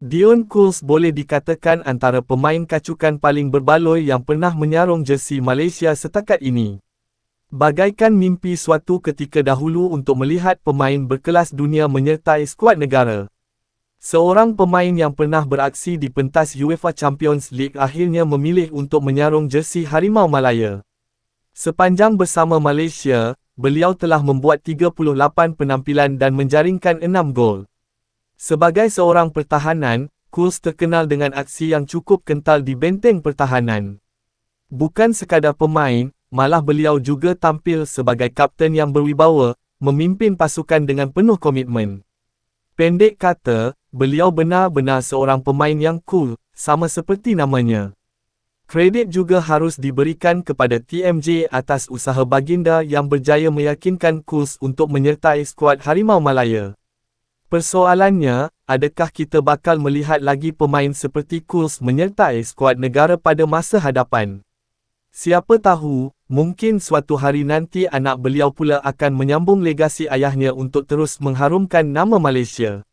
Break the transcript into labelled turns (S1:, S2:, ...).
S1: Dion Kools boleh dikatakan antara pemain kacukan paling berbaloi yang pernah menyarung jersey Malaysia setakat ini. Bagaikan mimpi suatu ketika dahulu untuk melihat pemain berkelas dunia menyertai skuad negara. Seorang pemain yang pernah beraksi di pentas UEFA Champions League akhirnya memilih untuk menyarung jersey Harimau Malaya. Sepanjang bersama Malaysia, beliau telah membuat 38 penampilan dan menjaringkan 6 gol. Sebagai seorang pertahanan, Kools terkenal dengan aksi yang cukup kental di benteng pertahanan. Bukan sekadar pemain, malah beliau juga tampil sebagai kapten yang berwibawa, memimpin pasukan dengan penuh komitmen. Pendek kata, beliau benar-benar seorang pemain yang cool, sama seperti namanya. Kredit juga harus diberikan kepada TMJ atas usaha baginda yang berjaya meyakinkan Kools untuk menyertai skuad Harimau Malaya. Persoalannya, adakah kita bakal melihat lagi pemain seperti Kools menyertai skuad negara pada masa hadapan? Siapa tahu, mungkin suatu hari nanti anak beliau pula akan menyambung legasi ayahnya untuk terus mengharumkan nama Malaysia.